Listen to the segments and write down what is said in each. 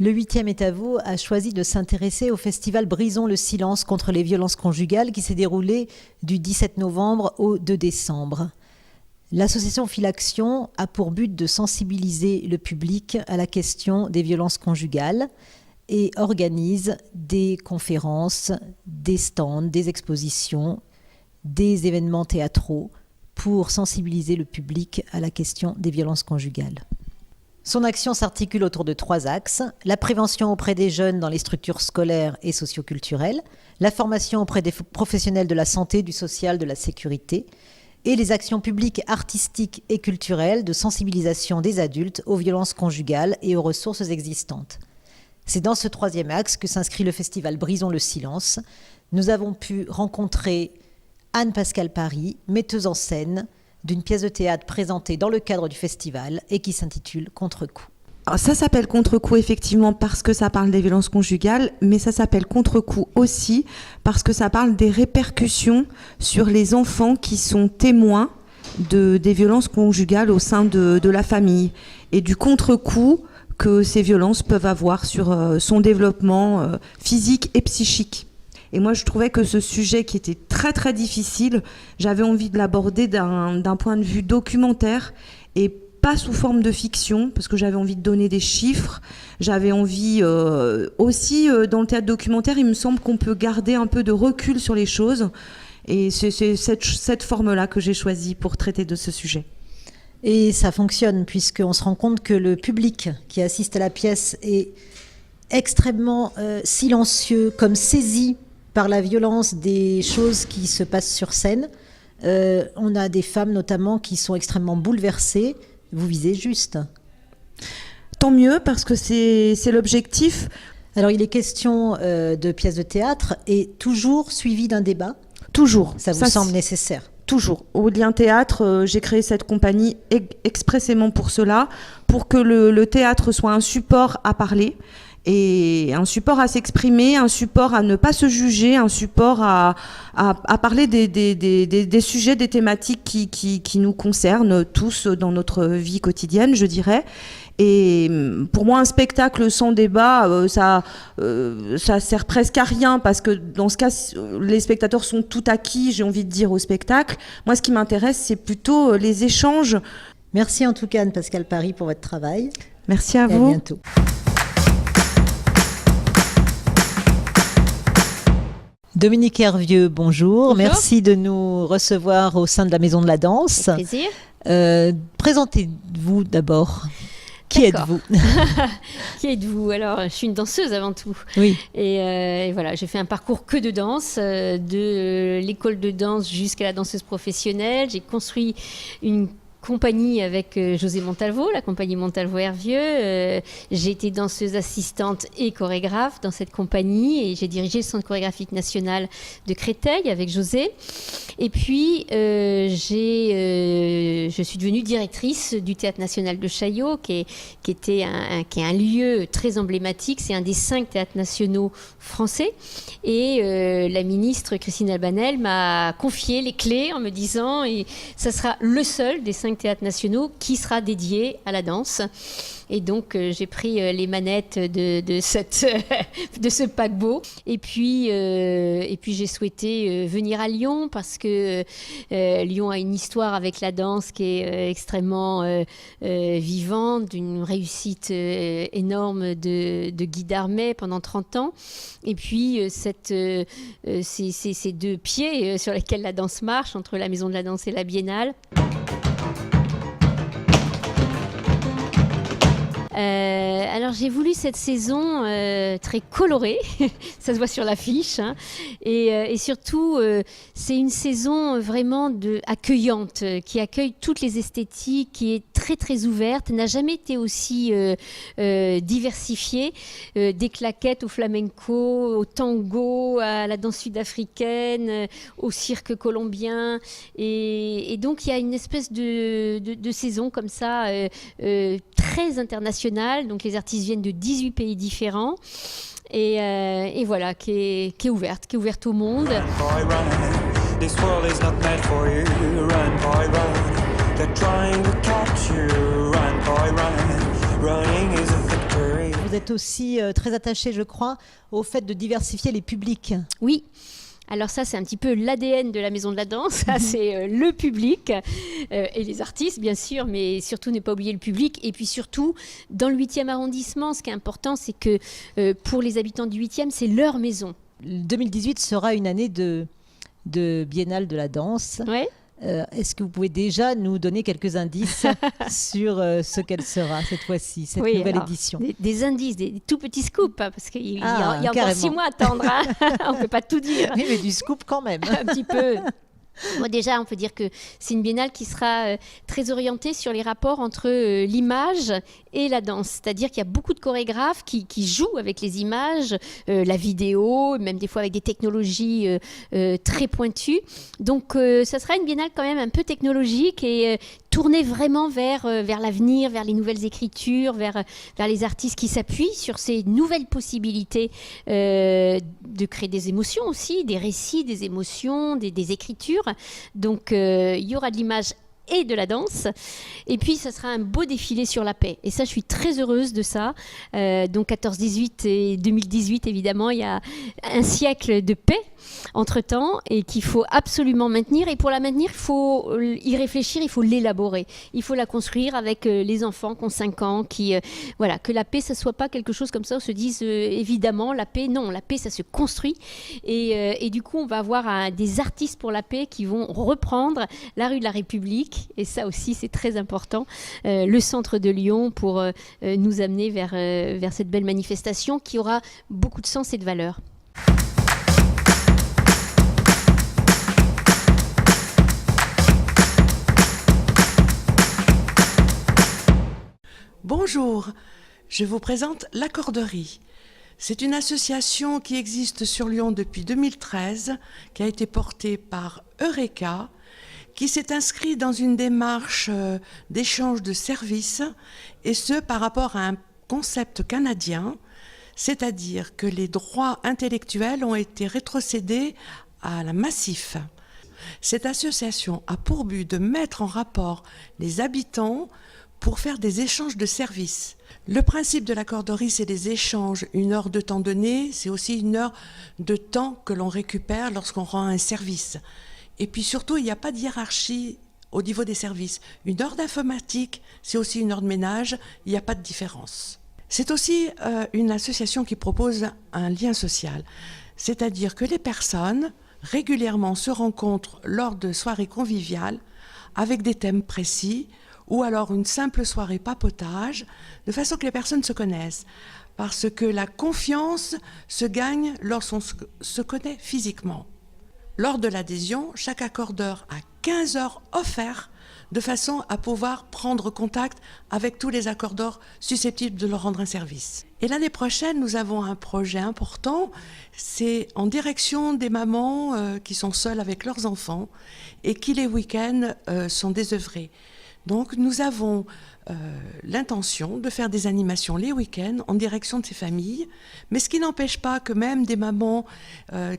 Le 8e est à vous a choisi de s'intéresser au festival Brisons le silence contre les violences conjugales qui s'est déroulé du 17 novembre au 2 décembre. L'association Philaction a pour but de sensibiliser le public à la question des violences conjugales et organise des conférences, des stands, des expositions, des événements théâtraux pour sensibiliser le public à la question des violences conjugales. Son action s'articule autour de 3 axes: la prévention auprès des jeunes dans les structures scolaires et socioculturelles, la formation auprès des professionnels de la santé, du social, de la sécurité, et les actions publiques artistiques et culturelles de sensibilisation des adultes aux violences conjugales et aux ressources existantes. C'est dans ce 3e axe que s'inscrit le festival Brisons le silence. Nous avons pu rencontrer Anne-Pascale Paris, metteuse en scène d'une pièce de théâtre présentée dans le cadre du festival et qui s'intitule Contre-coup. Alors ça s'appelle Contre-coup effectivement parce que ça parle des violences conjugales, mais ça s'appelle Contre-coup aussi parce que ça parle des répercussions sur les enfants qui sont témoins des violences conjugales au sein de la famille et du contre-coup que ces violences peuvent avoir sur son développement physique et psychique. Et moi, je trouvais que ce sujet qui était très très difficile, j'avais envie de l'aborder d'un point de vue documentaire et pas sous forme de fiction, parce que j'avais envie de donner des chiffres. J'avais envie aussi, dans le théâtre documentaire, il me semble qu'on peut garder un peu de recul sur les choses. Et c'est cette forme-là que j'ai choisie pour traiter de ce sujet. Et ça fonctionne, puisqu'on se rend compte que le public qui assiste à la pièce est extrêmement silencieux, comme saisi par la violence des choses qui se passent sur scène. On a des femmes notamment qui sont extrêmement bouleversées. Vous visez juste. Tant mieux, parce que c'est l'objectif. Alors il est question de pièces de théâtre et toujours suivi d'un débat. Toujours. Ça vous semble nécessaire? Toujours. Au Lien Théâtre, j'ai créé cette compagnie expressément pour cela, pour que le théâtre soit un support à parler, et un support à s'exprimer, un support à ne pas se juger, un support à parler des sujets, des thématiques qui nous concernent tous dans notre vie quotidienne, je dirais. Et pour moi, un spectacle sans débat, ça sert presque à rien, parce que dans ce cas, les spectateurs sont tout acquis, j'ai envie de dire, au spectacle. Moi, ce qui m'intéresse, c'est plutôt les échanges. Merci en tout cas, Anne-Pascale Paris, pour votre travail. Merci à vous. À bientôt. Dominique Hervieux, bonjour. Bonjour. Merci de nous recevoir au sein de la Maison de la Danse. Avec plaisir. Présentez-vous d'abord. Qui êtes-vous? Qui êtes-vous? Alors, je suis une danseuse avant tout. Oui. Et voilà, j'ai fait un parcours que de danse, de l'école de danse jusqu'à la danseuse professionnelle. J'ai construit une compagnie avec José Montalvo, la compagnie Montalvo-Hervieux. J'ai été danseuse assistante et chorégraphe dans cette compagnie et j'ai dirigé le Centre chorégraphique national de Créteil avec José. Et puis, je suis devenue directrice du Théâtre national de Chaillot, qui est un lieu très emblématique. C'est un des 5 théâtres nationaux français. Et la ministre Christine Albanel m'a confié les clés en me disant, et ça sera le seul des 5 théâtres nationaux qui sera dédié à la danse. Et donc, j'ai pris les manettes de ce paquebot. Et puis j'ai souhaité venir à Lyon parce que Lyon a une histoire avec la danse qui est extrêmement vivante, d'une réussite énorme de Guy Darmet pendant 30 ans. Et puis, ces 2 pieds sur lesquels la danse marche, entre la Maison de la Danse et la Biennale. Alors j'ai voulu cette saison très colorée, ça se voit sur l'affiche, hein, et surtout c'est une saison vraiment accueillante, qui accueille toutes les esthétiques, qui est très très ouverte, n'a jamais été aussi diversifiée, des claquettes au flamenco, au tango, à la danse sud-africaine, au cirque colombien, et donc il y a une espèce de saison comme ça, très internationale. Donc les artistes viennent de 18 pays différents et voilà, qui est ouverte au monde. Vous vous êtes aussi très attaché, je crois, au fait de diversifier les publics. Oui. Alors ça, c'est un petit peu l'ADN de la Maison de la Danse. Ça, c'est le public et les artistes, bien sûr, mais surtout ne pas oublier le public. Et puis surtout, dans le 8e arrondissement, ce qui est important, c'est que pour les habitants du 8e, c'est leur maison. 2018 sera une année de Biennale de la danse. Ouais. Est-ce que vous pouvez déjà nous donner quelques indices sur ce qu'elle sera cette fois-ci, cette nouvelle édition? Des indices, des tout petits scoops, hein, parce qu'il y a encore carrément. 6 mois à attendre. Hein. On ne peut pas tout dire. Oui, mais du scoop quand même. Un petit peu. Bon, déjà, on peut dire que c'est une biennale qui sera très orientée sur les rapports entre l'image et la danse. C'est-à-dire qu'il y a beaucoup de chorégraphes qui jouent avec les images, la vidéo, même des fois avec des technologies très pointues. Donc, ça sera une biennale quand même un peu technologique et tournée vraiment vers l'avenir, vers les nouvelles écritures, vers les artistes qui s'appuient sur ces nouvelles possibilités de créer des émotions aussi, des récits, des émotions, des écritures. Donc, il y aura de l'image et de la danse. Et puis, ça sera un beau défilé sur la paix. Et ça, je suis très heureuse de ça. Donc, 14-18 et 2018, évidemment, il y a un siècle de paix entre-temps et qu'il faut absolument maintenir. Et pour la maintenir, il faut y réfléchir, il faut l'élaborer. Il faut la construire avec les enfants qui ont 5 ans, voilà, que la paix, ça ne soit pas quelque chose comme ça, on se dise évidemment, la paix, non, la paix, ça se construit. Et du coup, on va avoir des artistes pour la paix qui vont reprendre la rue de la République. Et ça aussi, c'est très important. Le centre de Lyon pour nous amener vers cette belle manifestation qui aura beaucoup de sens et de valeur. Bonjour, je vous présente La Corderie. C'est une association qui existe sur Lyon depuis 2013, qui a été portée par Eureka, qui s'est inscrit dans une démarche d'échange de services, et ce par rapport à un concept canadien, c'est-à-dire que les droits intellectuels ont été rétrocédés à la Massif. Cette association a pour but de mettre en rapport les habitants pour faire des échanges de services. Le principe de la corderie, c'est des échanges. 1 heure de temps donné, c'est aussi 1 heure de temps que l'on récupère lorsqu'on rend un service. Et puis surtout, il n'y a pas de hiérarchie au niveau des services. 1 heure d'informatique, c'est aussi 1 heure de ménage, il n'y a pas de différence. C'est aussi une association qui propose un lien social. C'est-à-dire que les personnes régulièrement se rencontrent lors de soirées conviviales avec des thèmes précis, ou alors une simple soirée papotage, de façon que les personnes se connaissent. Parce que la confiance se gagne lorsqu'on se connaît physiquement. Lors de l'adhésion, chaque accordeur a 15 heures offertes de façon à pouvoir prendre contact avec tous les accordeurs susceptibles de leur rendre un service. Et l'année prochaine, nous avons un projet important, c'est en direction des mamans qui sont seules avec leurs enfants et qui les week-ends sont désœuvrées. Donc nous avons l'intention de faire des animations les week-ends en direction de ces familles, mais ce qui n'empêche pas que même des mamans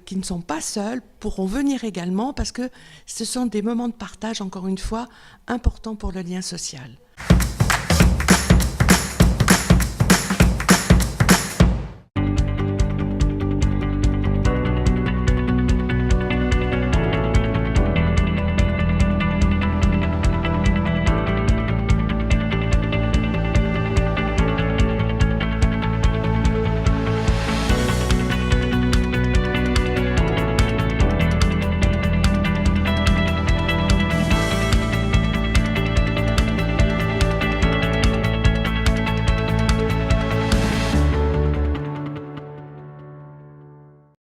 qui ne sont pas seules pourront venir également, parce que ce sont des moments de partage, encore une fois, importants pour le lien social.